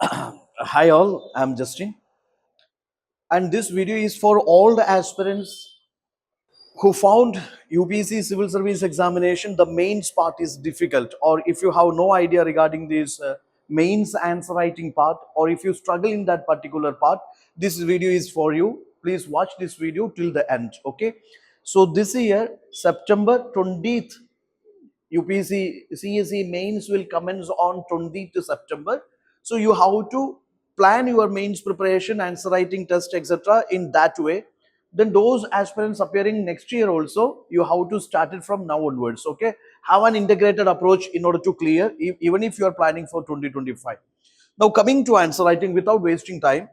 Hi all, I'm Justin, and this video is for all the aspirants who found UPSC Civil Service Examination the mains part is difficult, or if you have no idea regarding this mains answer writing part, or if you struggle in that particular part, this video is for you. Please watch this video till the end. Okay, so this year September 20th UPSC CSE mains will commence on 20th September. So you have to plan your mains preparation, answer writing test, etc. in that way. Then those aspirants appearing next year also, you have to start it from now onwards. Okay, have an integrated approach in order to clear, even if you are planning for 2025. Now coming to answer writing, without wasting time,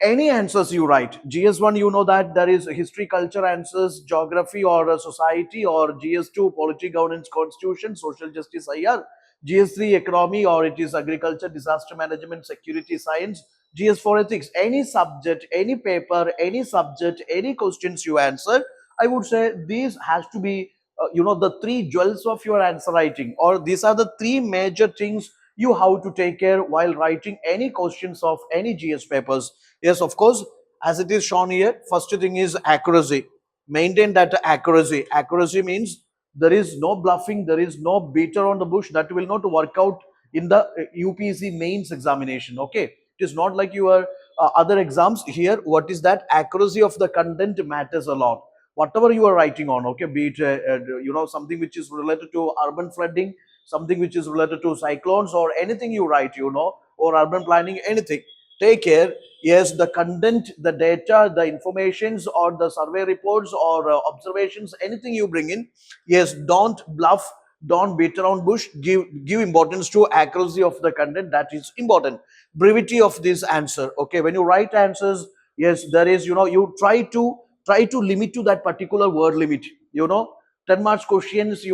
any answers you write. GS1, you know that there is history, culture answers, geography or society, or GS2, polity, governance, constitution, social justice, IR, GS3, economy, or it is agriculture, disaster management, security, science, GS4, ethics. Any subject, any paper, any subject, any questions you answer, I would say these has to be the three jewels of your answer writing, or these are the three major things you have to take care while writing any questions of any GS papers. Yes, of course, as it is shown here, first thing is accuracy. Maintain that accuracy. Accuracy means there is no bluffing, there is no beater on the bush. That will not work out in the UPSC mains examination. Okay, it is not like your other exams. Here, what is that? Accuracy of the content matters a lot. Whatever you are writing on, okay, be it something which is related to urban flooding, something which is related to cyclones, or anything you write, or urban planning, anything. Take care. Yes, the content, the data, the informations, or the survey reports, or observations, anything you bring in, yes, don't bluff, don't beat around bush. Give importance to accuracy of the content. That is important. Brevity of this answer. Okay, when you write answers, yes, there is, you try to limit to that particular word limit. 10 marks questions,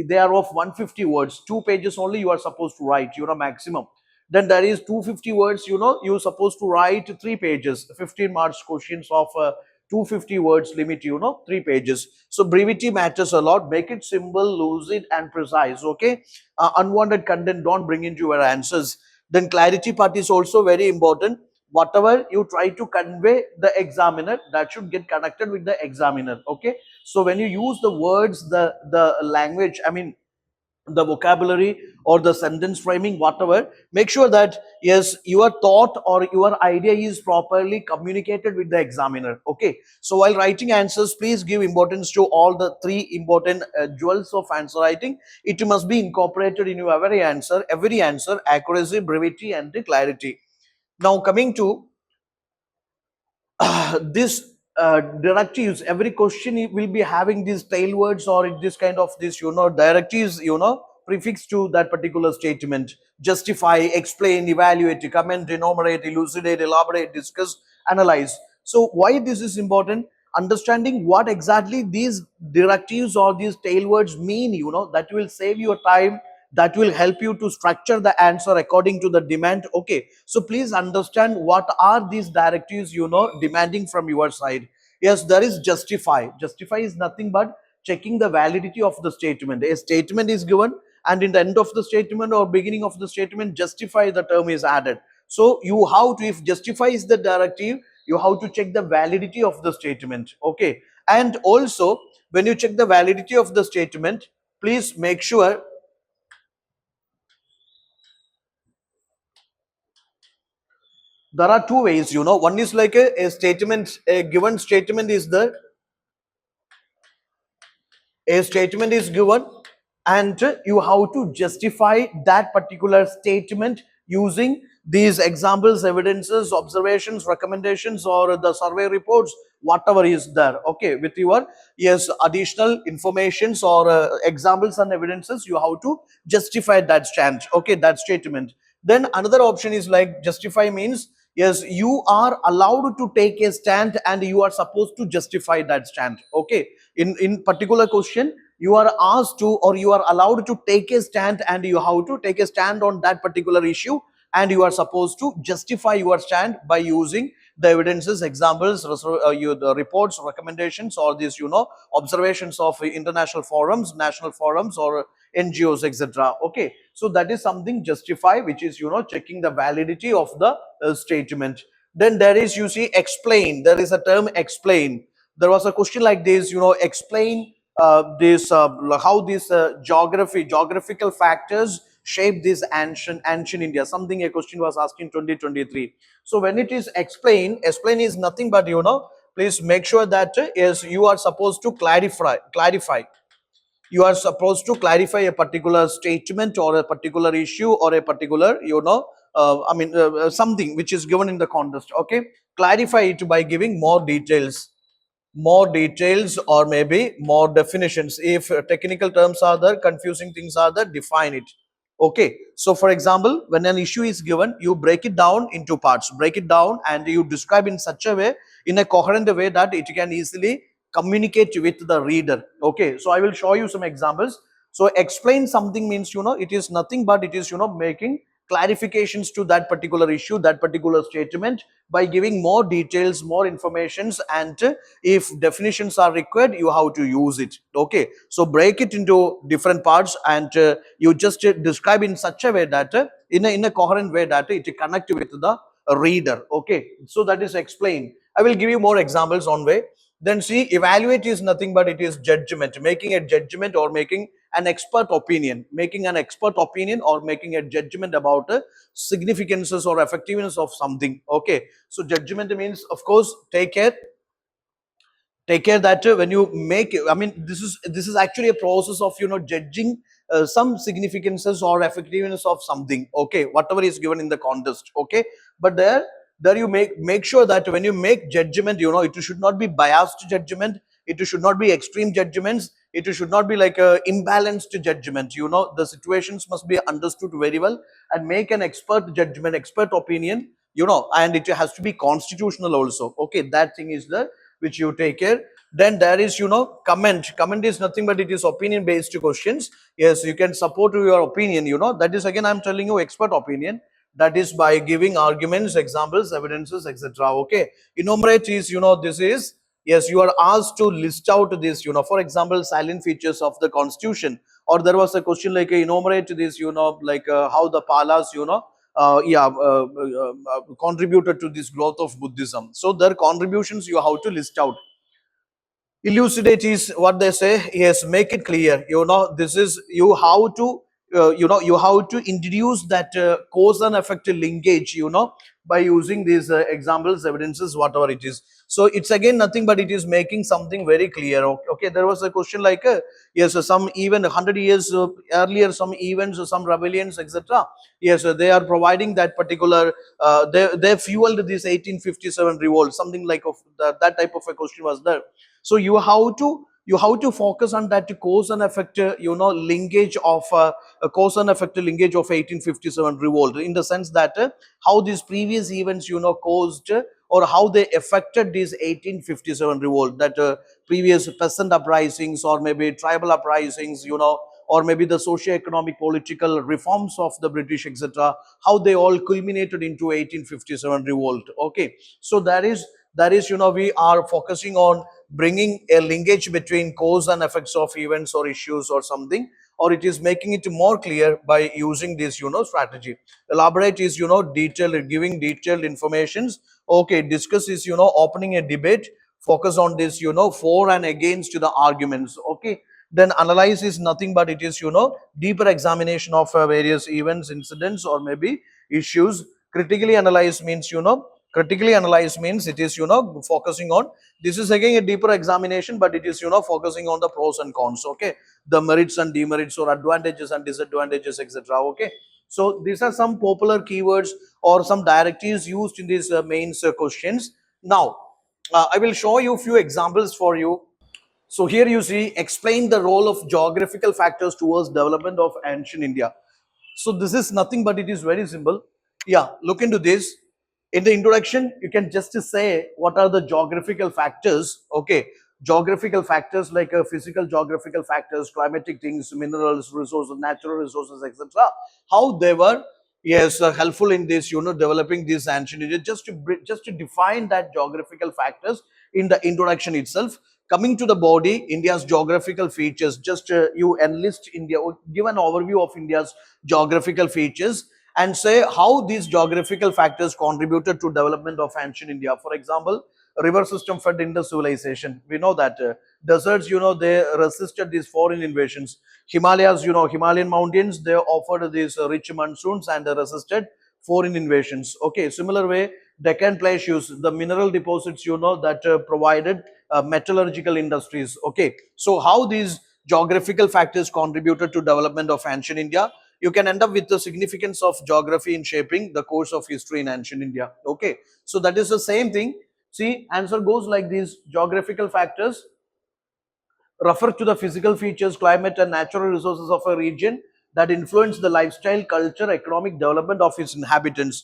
they are of 150 words, 2 pages only you are supposed to write, maximum. Then there is 250 words, you're supposed to write 3 pages, 15 marks questions of 250 words limit, 3 pages. So brevity matters a lot. Make it simple, lucid and precise. Okay, unwanted content don't bring into your answers. Then clarity part is also very important. Whatever you try to convey the examiner, that should get connected with the examiner. Okay, so when you use the words, the language, I mean the vocabulary or the sentence framing, whatever, make sure that yes, your thought or your idea is properly communicated with the examiner. Okay, so while writing answers, please give importance to all the three important jewels of answer writing. It must be incorporated in your every answer: accuracy, brevity and the clarity. Now coming to this directives, every question will be having these tail words or this kind of this directives, prefix to that particular statement: justify, explain, evaluate, comment, enumerate, elucidate, elaborate, discuss, analyze. So why this is important? Understanding what exactly these directives or these tail words mean, that will save your time, that will help you to structure the answer according to the demand. Okay, so please understand what are these directives demanding from your side. Yes, there is justify. Justify is nothing but checking the validity of the statement. A statement is given, and in the end of the statement or beginning of the statement, justify the term is added. So you have to, if justify is the directive, you have to check the validity of the statement. Okay, and also when you check the validity of the statement, please make sure there are two ways. One is like a statement, a given statement is there, a statement is given, and you have to justify that particular statement using these examples, evidences, observations, recommendations, or the survey reports, whatever is there. Okay, with your yes additional informations or examples and evidences, you have to justify that stand. Okay, that statement. Then another option is like justify means yes, you are allowed to take a stand and you are supposed to justify that stand. Okay, in particular question, you are asked to, or you are allowed to take a stand, and you have to take a stand on that particular issue, and you are supposed to justify your stand by using the evidences, examples, the reports, recommendations, or these, observations of international forums, national forums, or NGOs, etc. Okay, so that is something justify, which is, checking the validity of the statement. Then there is, you see, explain. There is a term explain. There was a question like this, explain this how these geographical factors shape this ancient India. Something a question was asked in 2023. So when it is explain is nothing but, please make sure that is you are supposed to clarify. You are supposed to clarify a particular statement or a particular issue or a particular, something which is given in the context. Okay, clarify it by giving more details or maybe more definitions. If technical terms are there, confusing things are there, define it. Okay, so for example, when an issue is given, you break it down into parts, break it down, and you describe in such a way, in a coherent way, that it can easily communicate with the reader. Okay, so I will show you some examples. So explain something means, it is nothing but it is, making clarifications to that particular issue, that particular statement, by giving more details, more informations, and if definitions are required, you have to use it. Okay, so break it into different parts, and you just describe in such a way that in a coherent way that it connect with the reader. Okay, so that is explain. I will give you more examples on way. Then see, evaluate is nothing but it is judgment, making a judgment or making an expert opinion, or making a judgment about significances or effectiveness of something. Okay, so judgment means, of course, take care that when you make, this is actually a process of, judging some significances or effectiveness of something. Okay, whatever is given in the context. Okay, but there you make sure that when you make judgment, it should not be biased judgment, it should not be extreme judgments, it should not be like a imbalanced judgment. The situations must be understood very well, and make an expert judgment, expert opinion, and it has to be constitutional also. Okay, that thing is the which you take care. Then there is, comment is nothing but it is opinion based questions. Yes, you can support your opinion, that is, again, I'm telling you, expert opinion. That is by giving arguments, examples, evidences, etc. Okay, enumerate is, this is, yes, you are asked to list out this, for example, silent features of the constitution. Or there was a question like enumerate this, like how the palas, contributed to this growth of Buddhism. So their contributions you have to list out. Elucidate is what they say. Yes, make it clear. This is, you have to you have to introduce that cause and effect linkage, by using these examples, evidences, whatever it is. So it's again nothing but it is making something very clear. Okay, there was a question like yes, some even 100 years earlier, some events, some rebellions, etc. Yes, they are providing that particular they fueled this 1857 revolt, something like of that type of a question was there. So you have to focus on that cause and effect, linkage of a cause and effect linkage of 1857 revolt, in the sense that how these previous events, caused or how they affected this 1857 revolt, that previous peasant uprisings or maybe tribal uprisings, or maybe the socio-economic political reforms of the British, etc., how they all culminated into 1857 revolt. Okay, so that is we are focusing on bringing a linkage between cause and effects of events or issues or something, or it is making it more clear by using this strategy. Elaborate is detailed, giving detailed informations. Okay, discuss is opening a debate, focus on this for and against the arguments. Okay, then analyze is nothing but it is deeper examination of various events, incidents, or maybe issues. Critically analyze means it is focusing on, this is again a deeper examination, but it is focusing on the pros and cons. Okay, the merits and demerits, or advantages and disadvantages, etc. Okay, so these are some popular keywords or some directives used in these mains questions. Now I will show you a few examples for you. So here you see, explain the role of geographical factors towards development of ancient India. So this is nothing but it is very simple. Yeah, look into this. In the introduction, you can just say what are the geographical factors. Okay, geographical factors like physical geographical factors, climatic things, minerals, resources, natural resources, etc. How they were Yes, helpful in this, developing this ancient India, just to define that geographical factors in the introduction itself. Coming to the body, India's geographical features. Just you enlist India, or give an overview of India's geographical features, and say how these geographical factors contributed to development of ancient India. For example, river system fed Indus civilization. We know that deserts, they resisted these foreign invasions. Himalayas, Himalayan mountains, they offered these rich monsoons and resisted foreign invasions. Okay, similar way, Deccan plateaus, the mineral deposits, that provided metallurgical industries. Okay, so how these geographical factors contributed to development of ancient India? You can end up with the significance of geography in shaping the course of history in ancient India. Okay, so that is the same thing. See, answer goes like these: geographical factors refer to the physical features, climate, and natural resources of a region that influence the lifestyle, culture, economic development of its inhabitants.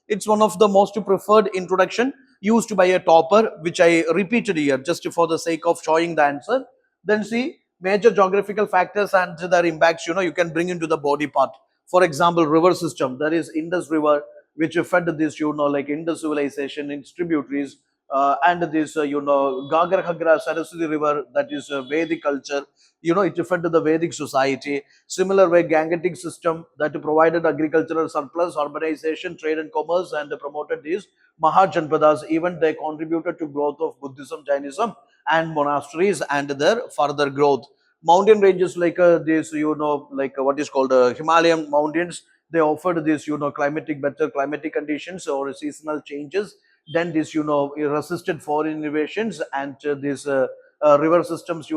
It's one of the most preferred introduction used by a topper, which I repeated here just for the sake of showing the answer. Then see major geographical factors and their impacts. You can bring into the body part. For example, river system. There is Indus River, which fed this, like Indus civilization, its tributaries, and this, Gagar Hagra Saraswati River, that is Vedic culture, it referred to the Vedic society. Similar way, Gangetic system that provided agricultural surplus, urbanization, trade and commerce, and promoted these Mahajanpadas. Even they contributed to growth of Buddhism, Jainism, and monasteries and their further growth. Mountain ranges like this, like what is called Himalayan mountains, they offered this, better climatic conditions or seasonal changes. Then this, resisted foreign invasions and these river systems,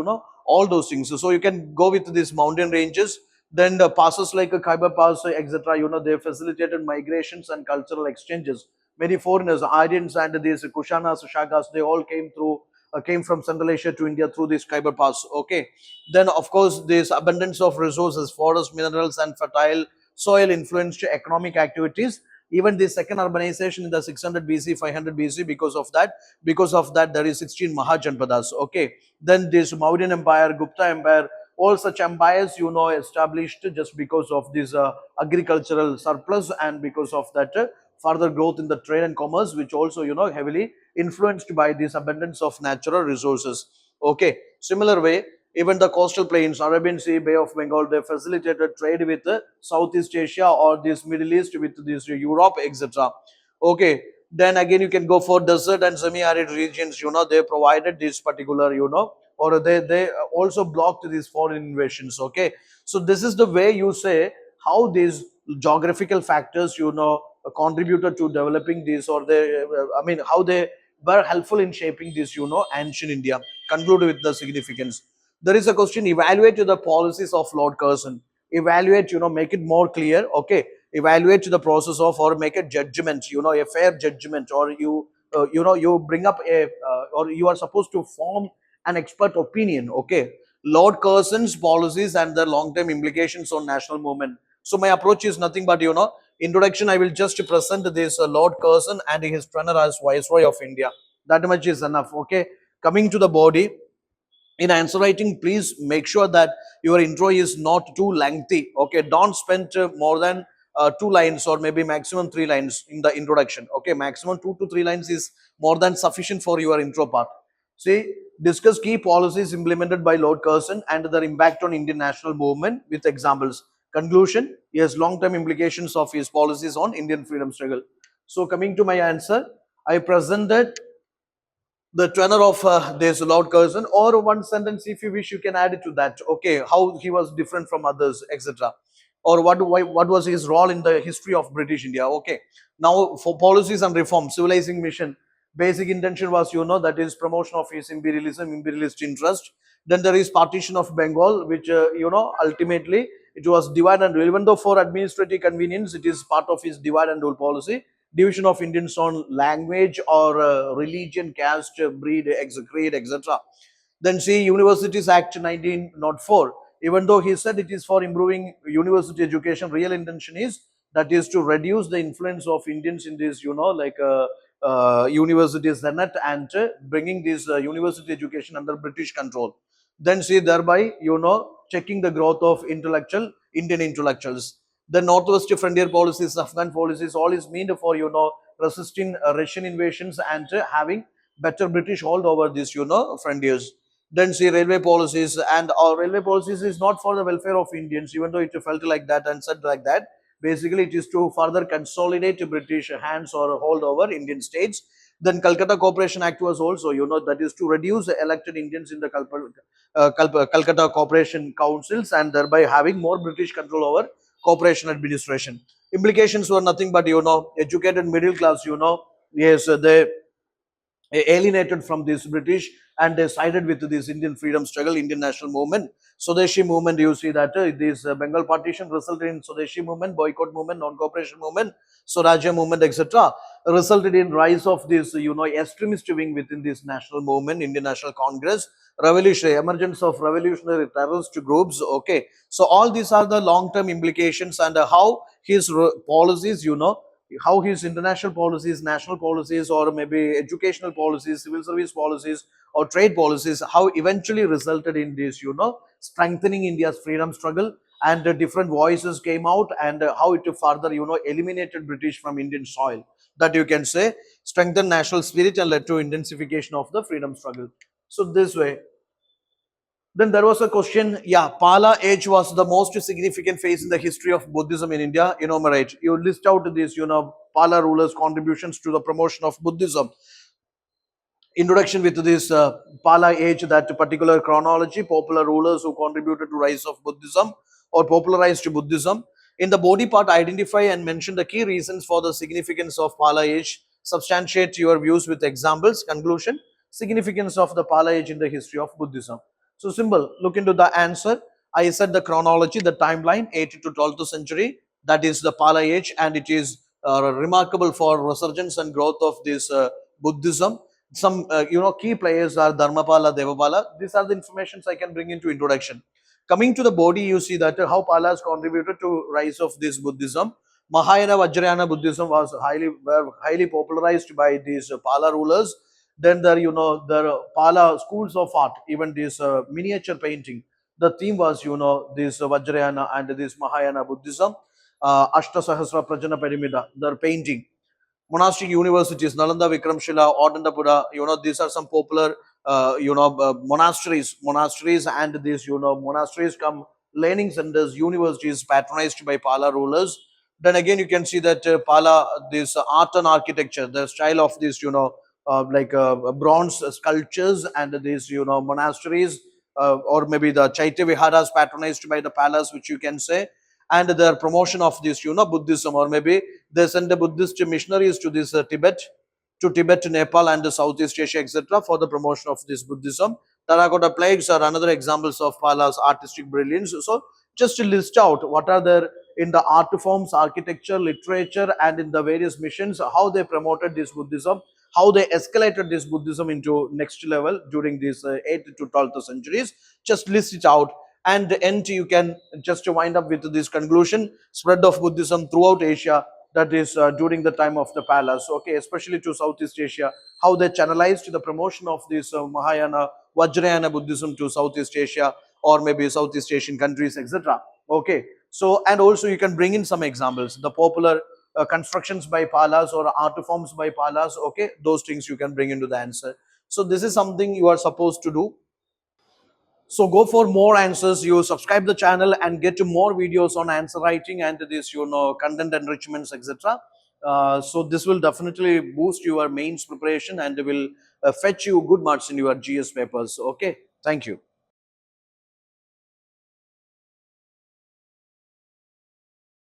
all those things. So you can go with these mountain ranges. Then the passes like a Khyber Pass, etc. They facilitated migrations and cultural exchanges. Many foreigners, Aryans and these Kushanas, Shakas, they all came from Central Asia to India through this Khyber Pass. Okay. Then of course this abundance of resources, forest minerals, and fertile soil influenced economic activities. Even the second urbanization in the 600 BC, 500 BC, because of that, there is 16 Mahajanpadas. Okay, then this Mauryan Empire, Gupta Empire, all such empires, established just because of this agricultural surplus, and because of that further growth in the trade and commerce, which also, heavily influenced by this abundance of natural resources. Okay, similar way, even the coastal plains, Arabian Sea, Bay of Bengal, they facilitated trade with Southeast Asia or this Middle East with this Europe, etc. Okay, then again you can go for desert and semi-arid regions. They provided this particular, or they also blocked these foreign invasions. Okay, so this is the way you say how these geographical factors, contributed to developing this, or they, I mean, how they were helpful in shaping this, ancient India. Conclude with the significance. There is a question: evaluate the policies of Lord Curzon. Evaluate, make it more clear. Okay, evaluate the process of, or make a judgment, a fair judgment, or you bring up or you are supposed to form an expert opinion. Okay, Lord Curzon's policies and their long-term implications on national movement. So my approach is nothing but, introduction. I will just present this Lord Curzon and his tenure as Viceroy of India. That much is enough. Okay, coming to the body. In answer writing, please make sure that your intro is not too lengthy. Okay, don't spend more than 2 lines, or maybe maximum 3 lines in the introduction. Okay, maximum 2 to 3 lines is more than sufficient for your intro part. See, discuss key policies implemented by Lord Curzon and their impact on Indian national movement with examples. Conclusion: yes, long-term implications of his policies on Indian freedom struggle. So coming to my answer, I presented the tenor of this Lord Curzon, or one sentence if you wish, you can add it to that. Okay, how he was different from others, etc. Or what was his role in the history of British India. Okay, now for policies and reform, civilizing mission, basic intention was, that is promotion of his imperialism, imperialist interest. Then there is partition of Bengal, which, ultimately it was divide and rule. Even though for administrative convenience, it is part of his divide and rule policy. Division of Indians on language or religion, caste, breed, creed, etc. Then see Universities Act 1904. Even though he said it is for improving university education, real intention is that is to reduce the influence of Indians in this, like university senate, and bringing this university education under British control. Then see thereby, checking the growth of Indian intellectuals. The Northwest Frontier policies, Afghan policies, all is meant for, resisting Russian invasions and having better British hold over these, frontiers. Then see railway policies, and our railway policies is not for the welfare of Indians, even though it felt like that and said like that. Basically, it is to further consolidate British hands or hold over Indian states. Then Calcutta Cooperation Act was also, that is to reduce the elected Indians in the Calcutta Cooperation Councils, and thereby having more British control over corporation administration. Implications were nothing but, educated middle class, yes, they alienated from this British, and they sided with this Indian freedom struggle, Indian national movement, Swadeshi movement. You see that this Bengal partition resulted in Swadeshi movement, boycott movement, non-cooperation movement, Swarajya movement, etc. Resulted in rise of this, extremist wing within this national movement, Indian National Congress, revolutionary emergence of revolutionary terrorist groups. Okay, so all these are the long-term implications, and how his policies, how his international policies, national policies, or maybe educational policies, civil service policies, or trade policies, how eventually resulted in this, strengthening India's freedom struggle, and different voices came out, and how it further, eliminated British from Indian soil. That you can say strengthened national spirit and led to intensification of the freedom struggle. So this way. Then there was a question, yeah, Pala age was the most significant phase in the history of Buddhism in India. Enumerate. You list out these, Pala rulers' contributions to the promotion of Buddhism. Introduction with this Pala age, that particular chronology, popular rulers who contributed to rise of Buddhism or popularized Buddhism. In the body part, identify and mention the key reasons for the significance of Pala age. Substantiate your views with examples. Conclusion, significance of the Pala age in the history of Buddhism. So simple, look into the answer. I said the chronology, the timeline, 8th to 12th century, that is the Pala age, and it is remarkable for resurgence and growth of this Buddhism. Some key players are Dharmapala, Devapala. These are the informations I can bring into introduction. Coming to the body, you see that how Palas contributed to rise of this Buddhism. Mahayana Vajrayana Buddhism was highly popularized by these Pala rulers. Then there, there Pala schools of art, even this miniature painting. The theme was, this Vajrayana and this Mahayana Buddhism. Ashta Sahasra Prajana Parimida, their painting. Monastic universities, Nalanda, Vikramshila, Odandapura, these are some popular, monasteries, and these, monasteries come learning centers, universities patronized by Pala rulers. Then again, you can see that Pala, this art and architecture, the style of this, bronze sculptures, and these, monasteries, or maybe the Chaitya Viharas patronized by the Palas, which you can say, and their promotion of this, Buddhism, or maybe they send the Buddhist missionaries to this Tibet, Nepal, and the Southeast Asia, etc., for the promotion of this Buddhism. Terracotta plaques are another examples of Pala's artistic brilliance. So just to list out what are there in the art forms, architecture, literature, and in the various missions, how they promoted this Buddhism, how they escalated this Buddhism into next level during these 8th to 12th centuries. Just list it out, and end you can just wind up with this conclusion: spread of Buddhism throughout Asia, that is during the time of the Palas, okay, especially to Southeast Asia, how they channelized the promotion of this Mahayana Vajrayana Buddhism to Southeast Asia, or maybe Southeast Asian countries, etc. Okay, so and also you can bring in some examples, the popular constructions by Palas or art forms by Palas, okay, those things you can bring into the answer. So this is something you are supposed to do. So go for more answers. You subscribe the channel and get to more videos on answer writing and this, content enrichments, etc. So this will definitely boost your mains preparation and will fetch you good marks in your GS papers. Okay, thank you.